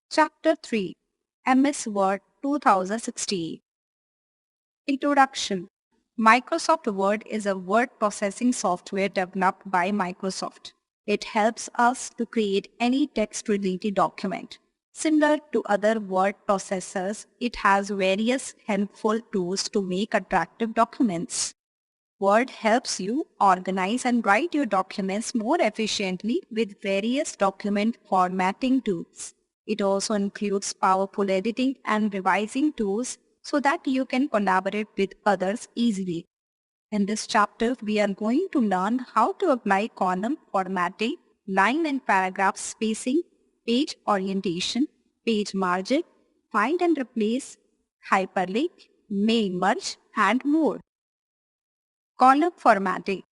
Chapter 3, MS Word 2016. Introduction. Microsoft Word is a word processing software developed by Microsoft. It helps us to create any text-related document. Similar to other word processors, it has various helpful tools to make attractive documents. Word helps you organize and write your documents more efficiently with various document formatting tools. It also includes powerful editing and revising tools so that you can collaborate with others easily. In this chapter, we are going to learn how to apply column formatting, line and paragraph spacing, page orientation, page margin, find and replace, hyperlink, main merge, and more. Column formatting.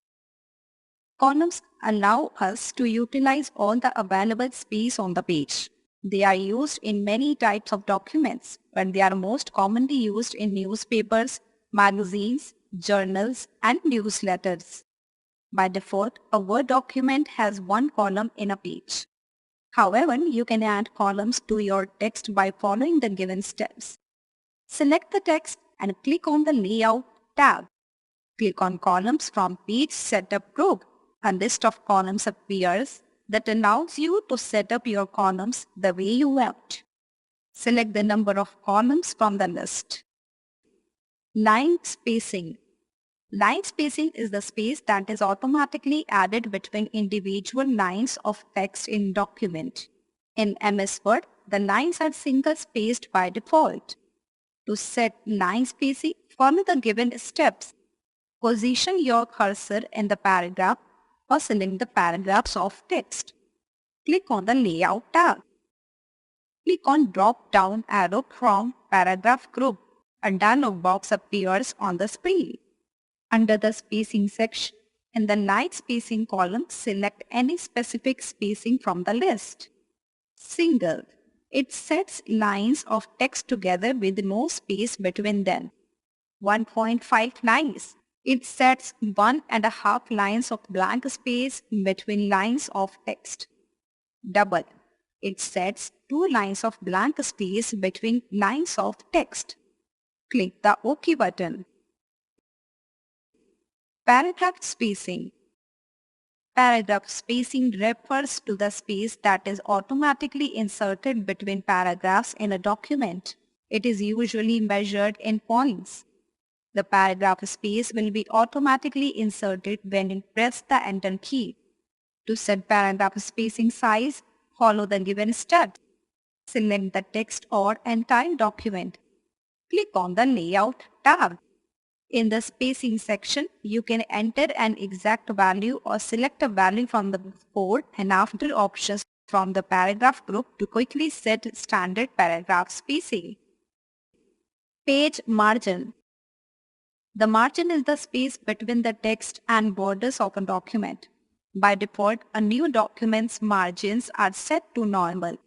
Columns allow us to utilize all the available space on the page. They are used in many types of documents, but they are most commonly used in newspapers, magazines, journals, and newsletters. By default, a Word document has one column in a page. However, you can add columns to your text by following the given steps. Select the text and click on the Layout tab. Click on Columns from Page Setup group. A list of columns appears that allows you to set up your columns the way you want. Select the number of columns from the list. Line spacing. Line spacing is the space that is automatically added between individual lines of text in document. In MS Word, the lines are single-spaced by default. To set line spacing, follow the given steps. Position your cursor in the paragraph or select the paragraphs of text. Click on the Layout tab. Click on drop-down arrow from Paragraph Group. A dialog box appears on the screen. Under the Spacing section, in the Line Spacing column, select any specific spacing from the list. Single. It sets lines of text together with no space between them. 1.5 lines. It sets 1.5 lines of blank space between lines of text. Double. It sets 2 lines of blank space between lines of text. Click the OK button. Paragraph spacing. Paragraph spacing refers to the space that is automatically inserted between paragraphs in a document. It is usually measured in points. The paragraph space will be automatically inserted when you press the Enter key. To set paragraph spacing size, follow the given steps. Select the text or entire document. Click on the Layout tab. In the Spacing section, you can enter an exact value or select a value from the before and after options from the paragraph group to quickly set standard paragraph spacing. Page margin. The margin is the space between the text and borders of a document. By default, a new document's margins are set to normal.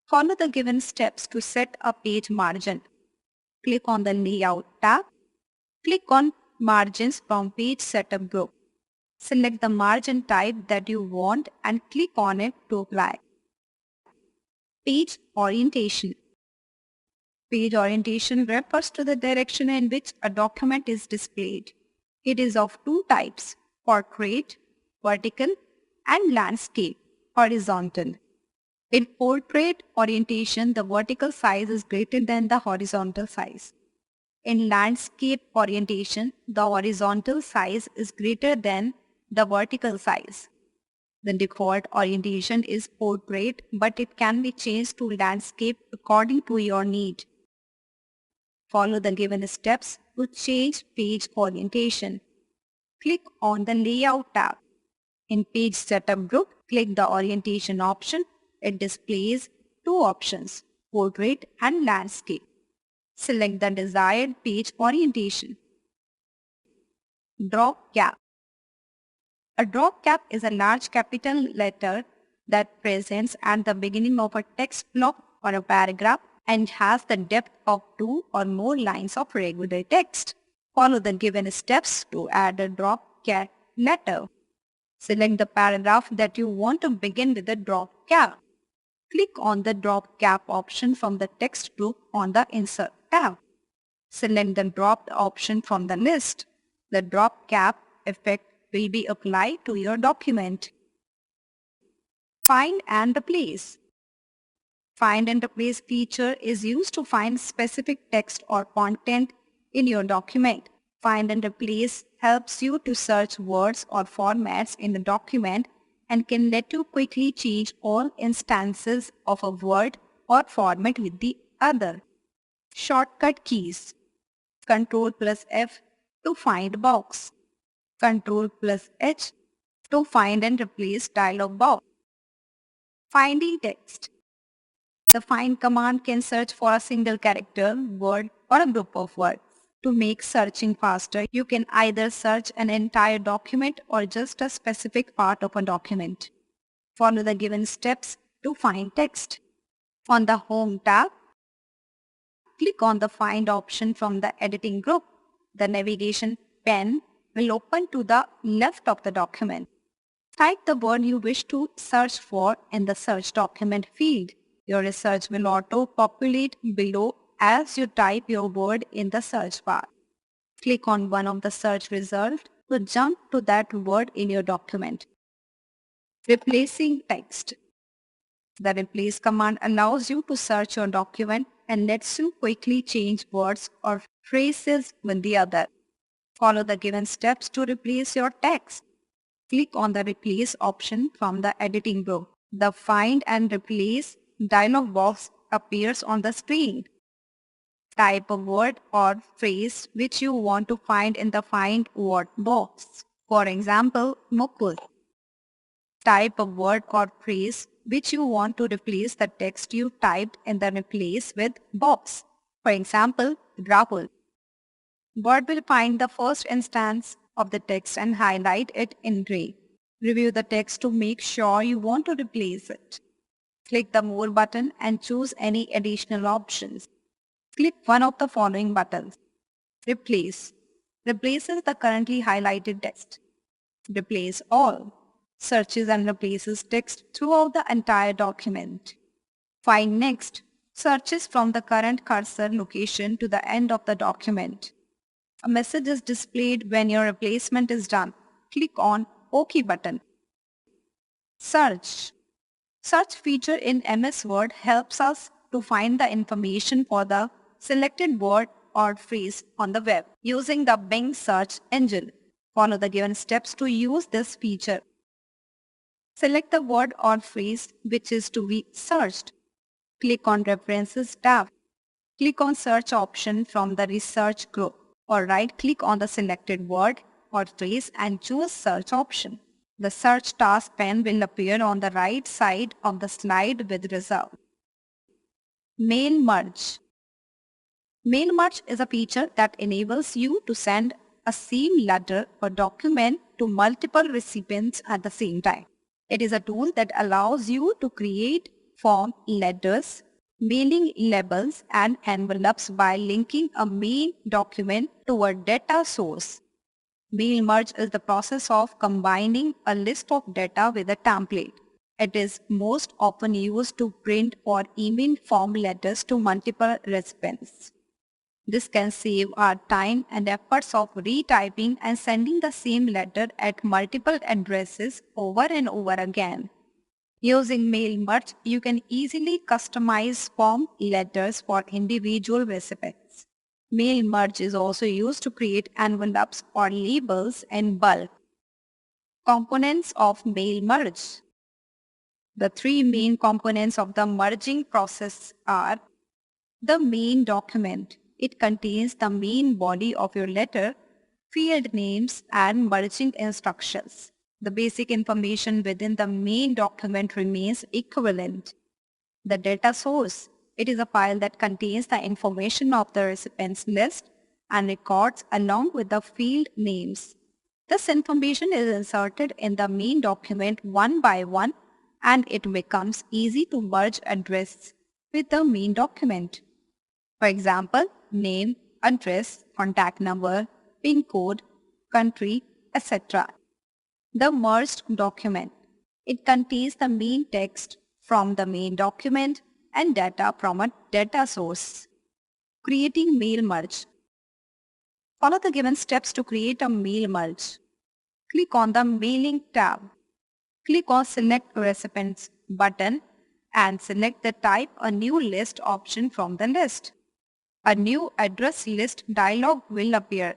Follow the given steps to set a page margin. Click on the Layout tab. Click on Margins from Page Setup group. Select the margin type that you want and click on it to apply. Page orientation. Page orientation refers to the direction in which a document is displayed. It is of two types: portrait, vertical, and landscape, horizontal. In portrait orientation, the vertical size is greater than the horizontal size. In landscape orientation, the horizontal size is greater than the vertical size. The default orientation is portrait, but it can be changed to landscape according to your need. Follow the given steps to change page orientation. Click on the Layout tab. In Page Setup group, click the Orientation option. It displays two options, Portrait and Landscape. Select the desired page orientation. Drop cap. A drop cap is a large capital letter that presents at the beginning of a text block or a paragraph and has the depth of 2 or more lines of regular text. Follow the given steps to add a drop cap letter. Select the paragraph that you want to begin with a drop cap. Click on the Drop Cap option from the text group on the Insert tab. Select the dropped option from the list. The drop cap effect will be applied to your document. Find and replace. Find and replace feature is used to find specific text or content in your document. Find and replace helps you to search words or formats in the document and can let you quickly change all instances of a word or format with the other. Shortcut keys. Ctrl plus F to find box. Ctrl plus H to find and replace dialog box. Finding text. The find command can search for a single character, word, or a group of words. To make searching faster, you can either search an entire document or just a specific part of a document. Follow the given steps to find text. On the Home tab, click on the Find option from the Editing group. The navigation pen will open to the left of the document. Type the word you wish to search for in the Search Document field. Your research will auto-populate below as you type your word in the search bar. Click on one of the search results to jump to that word in your document. Replacing text. The Replace command allows you to search your document and lets you quickly change words or phrases with the other. Follow the given steps to replace your text. Click on the Replace option from the Editing group. The Find and Replace dialog box appears on the screen. Type a word or phrase which you want to find in the Find Word box. For example, Mukul. Type a word or phrase which you want to replace the text you typed in the Replace with box. For example, Rahul. Word will find the first instance of the text and highlight it in gray. Review the text to make sure you want to replace it. Click the More button and choose any additional options. Click one of the following buttons. Replace. Replaces the currently highlighted text. Replace all. Searches and replaces text throughout the entire document. Find Next. Searches from the current cursor location to the end of the document. A message is displayed when your replacement is done. Click on OK button. Search. Search feature in MS Word helps us to find the information for the selected word or phrase on the web using the Bing search engine. Follow the given steps to use this feature. Select the word or phrase which is to be searched. Click on References tab. Click on Search option from the Research group or right-click on the selected word or phrase and choose Search option. The Search task pane will appear on the right side of the slide with result. Mail Merge. Mail Merge is a feature that enables you to send a same letter or document to multiple recipients at the same time. It is a tool that allows you to create form letters, mailing labels and envelopes by linking a main document to a data source. Mail merge is the process of combining a list of data with a template. It is most often used to print or email form letters to multiple recipients. This can save our time and efforts of retyping and sending the same letter at multiple addresses over and over again. Using Mail Merge, you can easily customize form letters for individual recipients. Mail Merge is also used to create envelopes or labels in bulk. Components of Mail Merge. The three main components of the merging process are the main document. It contains the main body of your letter, field names, and merging instructions. The basic information within the main document remains equivalent. The data source. It is a file that contains the information of the recipient's list and records along with the field names. This information is inserted in the main document one by one and it becomes easy to merge address with the main document. For example, name, address, contact number, PIN code, country, etc. The merged document. It contains the main text, from the main document and data from a data source. Creating mail merge. Follow the given steps to create a mail merge. Click on the Mailing tab. Click on Select Recipients button and select the Type a New List option from the list. A new address list dialog will appear.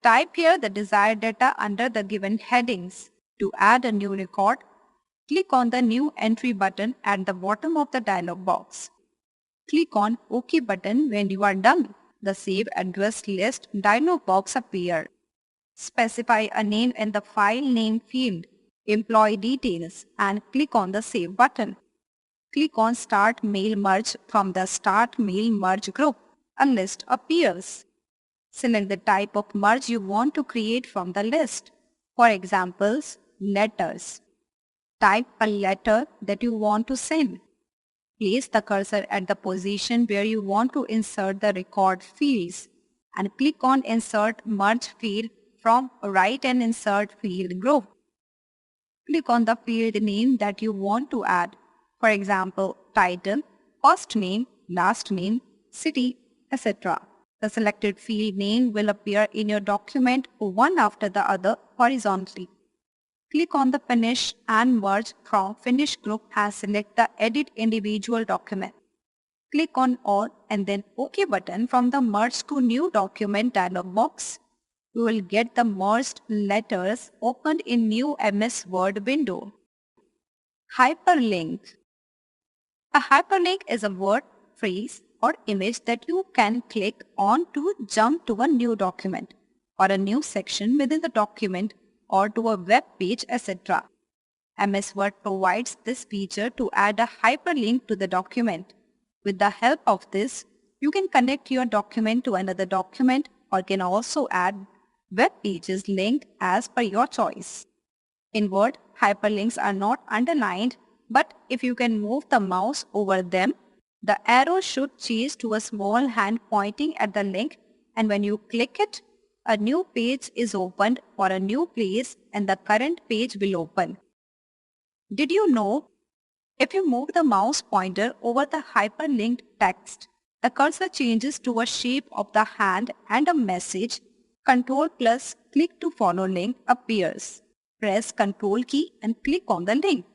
Type here the desired data under the given headings. To add a new record, click on the New Entry button at the bottom of the dialog box. Click on OK button when you are done. The Save Address List dialog box appears. Specify a name in the file name field, employee details, and click on the Save button. Click on Start Mail Merge from the Start Mail Merge group. A list appears. Select the type of merge you want to create from the list. For examples, letters. Type a letter that you want to send. Place the cursor at the position where you want to insert the record fields and click on Insert Merge Field from Write and Insert Field group. Click on the field name that you want to add. For example, title, first name, last name, city, etc. The selected field name will appear in your document one after the other horizontally. Click on the Finish and Merge from Finish group and select the Edit Individual Document. Click on All and then OK button from the Merge to New Document dialog box. You will get the merged letters opened in new MS Word window. Hyperlink. A hyperlink is a word, phrase, or image that you can click on to jump to a new document or a new section within the document or to a web page, etc. MS Word provides this feature to add a hyperlink to the document. With the help of this, you can connect your document to another document or can also add web pages link as per your choice. In Word, hyperlinks are not underlined, but if you can move the mouse over them, the arrow should change to a small hand pointing at the link, and when you click it, a new page is opened for a new place and the current page will open. Did you know? If you move the mouse pointer over the hyperlinked text, the cursor changes to a shape of the hand and a message Ctrl plus click to follow link appears. Press Ctrl key and click on the link.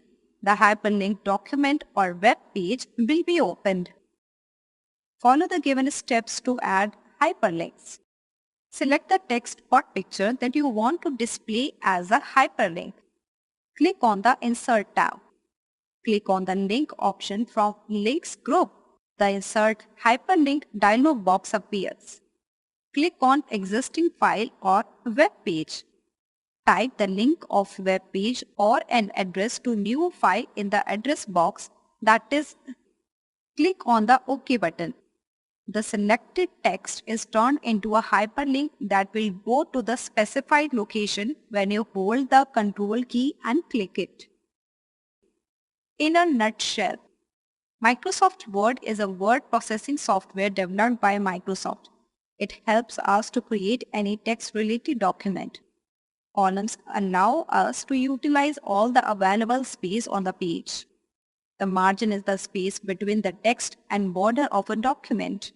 The hyperlinked document or web page will be opened. Follow the given steps to add hyperlinks. Select the text or picture that you want to display as a hyperlink. Click on the Insert tab. Click on the Link option from Links group. The Insert Hyperlink dialog box appears. Click on Existing File or Web Page. Type the link of web page or an address to new file in the address box, that is, click on the OK button. The selected text is turned into a hyperlink that will go to the specified location when you hold the Ctrl key and click it. In a nutshell, Microsoft Word is a word processing software developed by Microsoft. It helps us to create any text-related document. Columns allow us to utilize all the available space on the page. The margin is the space between the text and border of a document.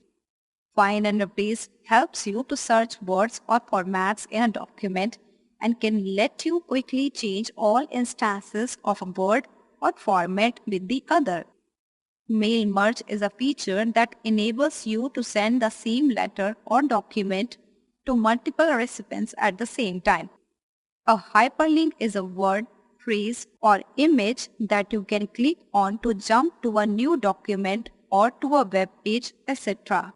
Find and replace helps you to search words or formats in a document and can let you quickly change all instances of a word or format with the other. Mail merge is a feature that enables you to send the same letter or document to multiple recipients at the same time. A hyperlink is a word, phrase, or image that you can click on to jump to a new document or to a web page, etc.